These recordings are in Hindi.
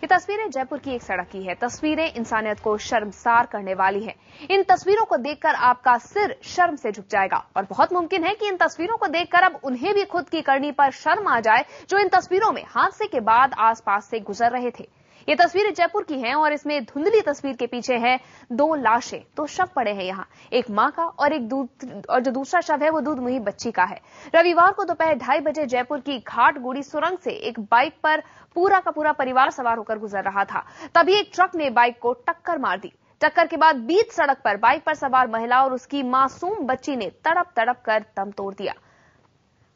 ये तस्वीरें जयपुर की एक सड़क की है। तस्वीरें इंसानियत को शर्मसार करने वाली हैं। इन तस्वीरों को देखकर आपका सिर शर्म से झुक जाएगा और बहुत मुमकिन है कि इन तस्वीरों को देखकर अब उन्हें भी खुद की करनी पर शर्म आ जाए जो इन तस्वीरों में हादसे के बाद आसपास से गुजर रहे थे। ये तस्वीरें जयपुर की हैं और इसमें धुंधली तस्वीर के पीछे है दो लाशें, दो शव पड़े हैं यहाँ, एक मां का और जो दूसरा शव है वो दूध मुही बच्ची का है। रविवार को दोपहर 2:30 बजे जयपुर की घाटगुड़ी सुरंग से एक बाइक पर पूरा का पूरा परिवार सवार होकर गुजर रहा था। तभी एक ट्रक ने बाइक को टक्कर मार दी। टक्कर के बाद बीच सड़क पर बाइक पर सवार महिला और उसकी मासूम बच्ची ने तड़प तड़प कर दम तोड़ दिया।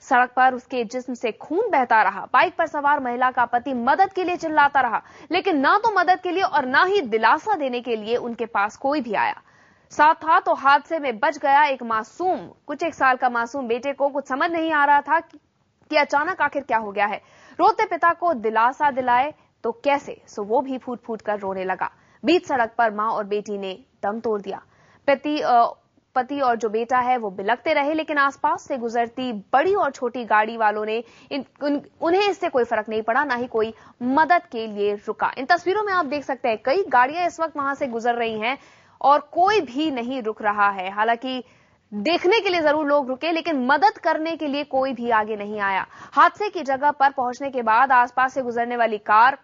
सड़क पर उसके जिस्म से खून बहता रहा। बाइक पर सवार महिला का पति मदद के लिए चिल्लाता रहा, लेकिन ना तो मदद के लिए और ना ही दिलासा देने के लिए उनके पास कोई भी आया। साथ था तो हादसे में बच गया एक मासूम, कुछ 1 साल का मासूम बेटे को कुछ समझ नहीं आ रहा था कि अचानक आखिर क्या हो गया है। रोते पिता को दिलासा दिलाए तो कैसे, सो वो भी फूट फूट कर रोने लगा। बीच सड़क पर मां और बेटी ने दम तोड़ दिया। पति और जो बेटा है वो बिलखते रहे, लेकिन आसपास से गुजरती बड़ी और छोटी गाड़ी वालों ने उन्हें इससे कोई फर्क नहीं पड़ा, ना ही कोई मदद के लिए रुका। इन तस्वीरों में आप देख सकते हैं कई गाड़ियां इस वक्त वहां से गुजर रही हैं और कोई भी नहीं रुक रहा है। हालांकि देखने के लिए जरूर लोग रुके, लेकिन मदद करने के लिए कोई भी आगे नहीं आया। हादसे की जगह पर पहुंचने के बाद आसपास से गुजरने वाली कार,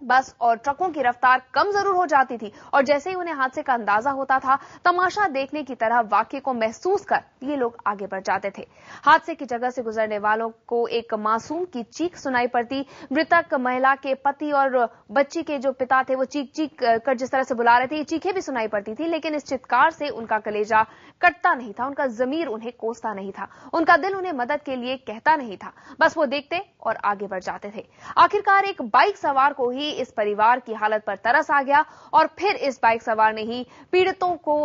बस और ट्रकों की रफ्तार कम जरूर हो जाती थी और जैसे ही उन्हें हादसे का अंदाजा होता था, तमाशा देखने की तरह वाकये को महसूस कर ये लोग आगे बढ़ जाते थे। हादसे की जगह से गुजरने वालों को एक मासूम की चीख सुनाई पड़ती। मृतक महिला के पति और बच्ची के जो पिता थे वो चीख चीख कर जिस तरह से बुला रहे थे, ये चीखें भी सुनाई पड़ती थी, लेकिन इस चित्कार से उनका कलेजा कटता नहीं था, उनका जमीर उन्हें कोसता नहीं था, उनका दिल उन्हें मदद के लिए कहता नहीं था। बस वो देखते और आगे बढ़ जाते थे। आखिरकार एक बाइक सवार को ही इस परिवार की हालत पर तरस आ गया और फिर इस बाइक सवार ने ही पीड़ितों को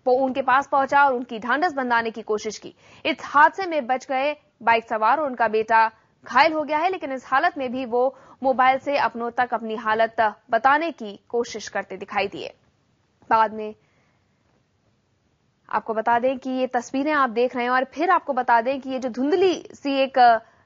उनके पास पहुंचा और उनकी ढांढस बंधाने की कोशिश की। इस हादसे में बच गए बाइक सवार और उनका बेटा घायल हो गया है, लेकिन इस हालत में भी वो मोबाइल से अपनों तक अपनी हालत बताने की कोशिश करते दिखाई दिए। बाद में आपको बता दें कि ये तस्वीरें आप देख रहे हैं और फिर आपको बता दें कि ये जो धुंधली सी एक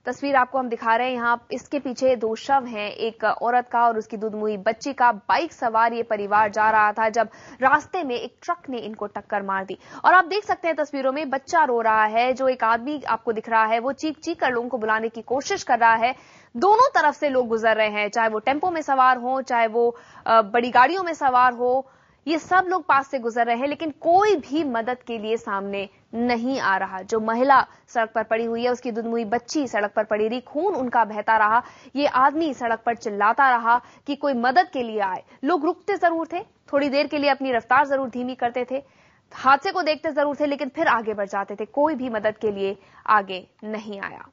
तस्वीर आपको हम दिखा रहे हैं यहाँ, इसके पीछे 2 शव हैं, एक औरत का और उसकी दूधमुही बच्ची का। बाइक सवार ये परिवार जा रहा था जब रास्ते में एक ट्रक ने इनको टक्कर मार दी और आप देख सकते हैं तस्वीरों में बच्चा रो रहा है। जो एक आदमी आपको दिख रहा है वो चीख चीख कर लोगों को बुलाने की कोशिश कर रहा है। दोनों तरफ से लोग गुजर रहे हैं, चाहे वो टेम्पो में सवार हो, चाहे वो बड़ी गाड़ियों में सवार हो, ये सब लोग पास से गुजर रहे हैं, लेकिन कोई भी मदद के लिए सामने नहीं आ रहा। जो महिला सड़क पर पड़ी हुई है, उसकी दूधमुही बच्ची सड़क पर पड़ी रही, खून उनका बहता रहा। ये आदमी सड़क पर चिल्लाता रहा कि कोई मदद के लिए आए। लोग रुकते जरूर थे, थोड़ी देर के लिए अपनी रफ्तार जरूर धीमी करते थे, हादसे को देखते जरूर थे, लेकिन फिर आगे बढ़ जाते थे। कोई भी मदद के लिए आगे नहीं आया।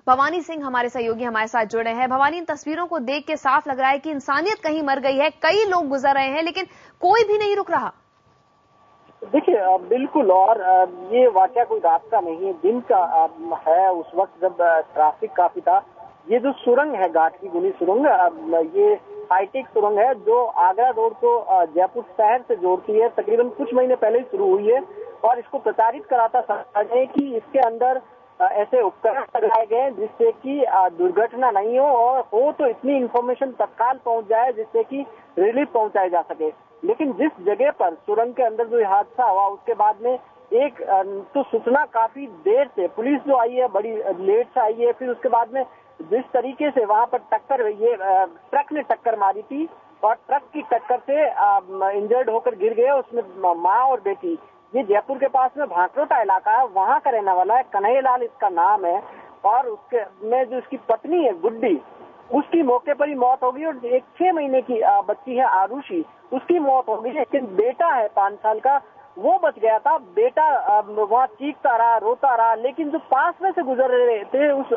भवानी सिंह हमारे सहयोगी हमारे साथ जुड़े हैं। भवानी, इन तस्वीरों को देख के साफ लग रहा है कि इंसानियत कहीं मर गई है। कई लोग गुजर रहे हैं लेकिन कोई भी नहीं रुक रहा। देखिए, बिल्कुल, और ये वाकया कोई रात का नहीं है, दिन का है। उस वक्त जब ट्रैफिक काफी था। ये जो सुरंग है, घाट की गुनी सुरंग, ये हाईटेक सुरंग है जो आगरा रोड को जयपुर शहर से जोड़ती है। तकरीबन कुछ महीने पहले ही शुरू हुई है और इसको प्रचारित कराता सरकार ने कि इसके अंदर ऐसे उपकरण लगाए गए जिससे कि दुर्घटना नहीं हो, और हो तो इतनी इंफॉर्मेशन तत्काल पहुंच जाए जिससे कि रिलीफ पहुंचाई जा सके। लेकिन जिस जगह पर सुरंग के अंदर जो हादसा हुआ उसके बाद में एक तो सूचना काफी देर से, पुलिस जो आई है बड़ी लेट से आई है। फिर उसके बाद में जिस तरीके से वहां पर टक्कर, ये ट्रक ने टक्कर मारी थी और ट्रक की टक्कर से इंजर्ड होकर गिर गए। उसमें माँ और बेटी। ये जयपुर के पास में भांकरोटा इलाका है, वहां का रहने वाला है, कन्हैयालाल इसका नाम है। और उसके में जो इसकी पत्नी है गुड्डी, उसकी मौके पर ही मौत हो गई और एक 6 महीने की बच्ची है आरुषि, उसकी मौत हो गई। लेकिन बेटा है 5 साल का, वो बच गया था। बेटा वहाँ चीखता रहा, रोता रहा, लेकिन जो पास में से गुजर रहे थे उस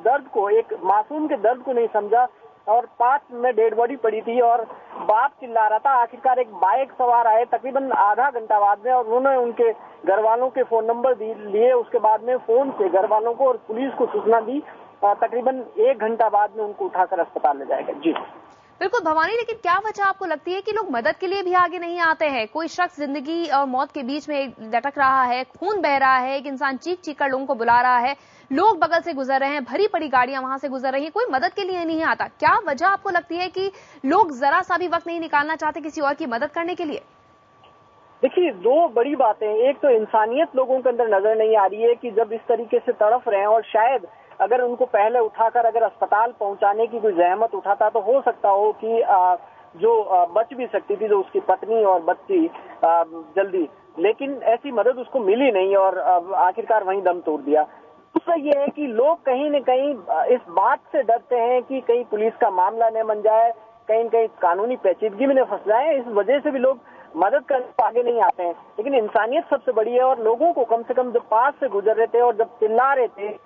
दर्द को, एक मासूम के दर्द को नहीं समझा और पास में डेड बॉडी पड़ी थी और बाप चिल्ला रहा था। आखिरकार एक बाइक सवार आए तकरीबन आधा घंटा बाद में और उन्होंने उनके घर वालों के फोन नंबर लिए। उसके बाद में फोन से घर वालों को और पुलिस को सूचना दी। तकरीबन 1 घंटा बाद में उनको उठाकर अस्पताल ले जाएगा। जी बिल्कुल भवानी, लेकिन क्या वजह आपको लगती है कि लोग मदद के लिए भी आगे नहीं आते हैं? कोई शख्स जिंदगी और मौत के बीच में लटक रहा है, खून बह रहा है, एक इंसान चीख चीख कर लोगों को बुला रहा है, लोग बगल से गुजर रहे हैं, भरी पड़ी गाड़ियां वहां से गुजर रही हैं, कोई मदद के लिए नहीं आता। क्या वजह आपको लगती है कि लोग जरा सा भी वक्त नहीं निकालना चाहते किसी और की मदद करने के लिए? देखिए, दो बड़ी बातें हैं। एक तो इंसानियत लोगों के अंदर नजर नहीं आ रही है कि जब इस तरीके से तड़फ रहे हैं, और शायद अगर उनको पहले उठाकर अगर अस्पताल पहुंचाने की कोई जहमत उठाता तो हो सकता हो कि जो बच भी सकती थी, जो उसकी पत्नी और बच्ची जल्दी, लेकिन ऐसी मदद उसको मिली नहीं और आखिरकार वहीं दम तोड़ दिया। दूसरा ये है कि लोग कहीं न कहीं इस बात से डरते हैं कि कहीं पुलिस का मामला न बन जाए, कहीं न कहीं कानूनी पेचीदगी में न फंस जाए, इस वजह से भी लोग मदद करने को आगे नहीं आते हैं। लेकिन इंसानियत सबसे बड़ी है, और लोगों को कम से कम जब पास से गुजर रहे थे और जब चिल्ला रहे थे,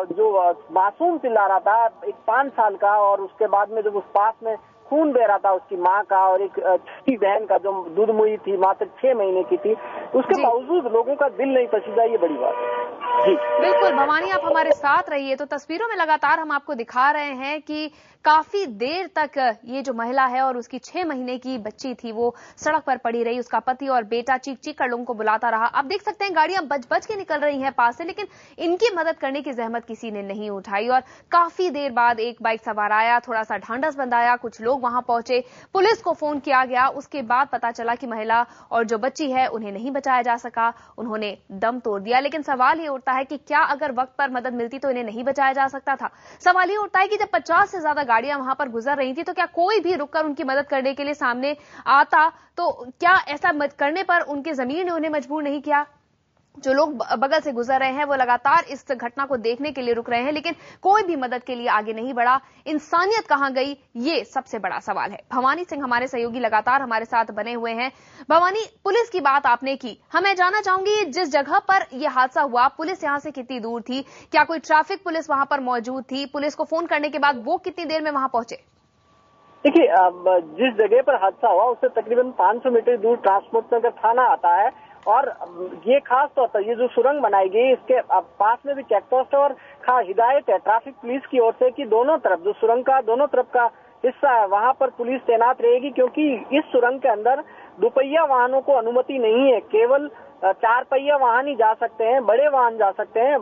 जो मासूम चिल्ला रहा था, एक 5 साल का, और उसके बाद में जब उस पास में खून बह रहा था उसकी माँ का और एक छोटी बहन का जो दूध मुई थी, मात्र 6 महीने की थी, उसके बावजूद लोगों का दिल नहीं पसीजा, ये बड़ी बात है। जी बिल्कुल भवानी, आप हमारे साथ रहिए। तो तस्वीरों में लगातार हम आपको दिखा रहे हैं कि काफी देर तक ये जो महिला है और उसकी 6 महीने की बच्ची थी वो सड़क पर पड़ी रही, उसका पति और बेटा चीख चीख कर लोगों को बुलाता रहा। आप देख सकते हैं गाड़ियां बच बच के निकल रही हैं पास से, लेकिन इनकी मदद करने की जहमत किसी ने नहीं उठाई। और काफी देर बाद एक बाइक सवार आया, थोड़ा सा ढांढस बंधाया, कुछ लोग वहां पहुंचे, पुलिस को फोन किया गया। उसके बाद पता चला कि महिला और जो बच्ची है उन्हें नहीं बचाया जा सका, उन्होंने दम तोड़ दिया। लेकिन सवाल ये उठता है कि क्या अगर वक्त पर मदद मिलती तो इन्हें नहीं बचाया जा सकता था? सवाल ये उठता है कि जब 50 से ज्यादा गाड़ियां वहां पर गुजर रही थी तो क्या कोई भी रुककर उनकी मदद करने के लिए सामने आता? तो क्या ऐसा करने पर उनकी जमीर ने उन्हें मजबूर नहीं किया? जो लोग बगल से गुजर रहे हैं वो लगातार इस घटना को देखने के लिए रुक रहे हैं, लेकिन कोई भी मदद के लिए आगे नहीं बढ़ा। इंसानियत कहां गई, ये सबसे बड़ा सवाल है। भवानी सिंह हमारे सहयोगी लगातार हमारे साथ बने हुए हैं। भवानी, पुलिस की बात आपने की, हमें जानना चाहूंगी जिस जगह पर यह हादसा हुआ पुलिस यहां से कितनी दूर थी? क्या कोई ट्रैफिक पुलिस वहां पर मौजूद थी? पुलिस को फोन करने के बाद वो कितनी देर में वहां पहुंचे? देखिए, जिस जगह पर हादसा हुआ उससे तकरीबन 500 मीटर दूर ट्रांसपोर्ट नगर थाना आता है, और ये खास तौर पर ये जो सुरंग बनाई गई इसके पास में भी चेक पोस्ट है, और हिदायत है ट्रैफिक पुलिस की ओर से कि दोनों तरफ जो सुरंग का दोनों तरफ का हिस्सा है वहां पर पुलिस तैनात रहेगी, क्योंकि इस सुरंग के अंदर दुपहिया वाहनों को अनुमति नहीं है, केवल 4 पहिया वाहन ही जा सकते हैं, बड़े वाहन जा सकते हैं।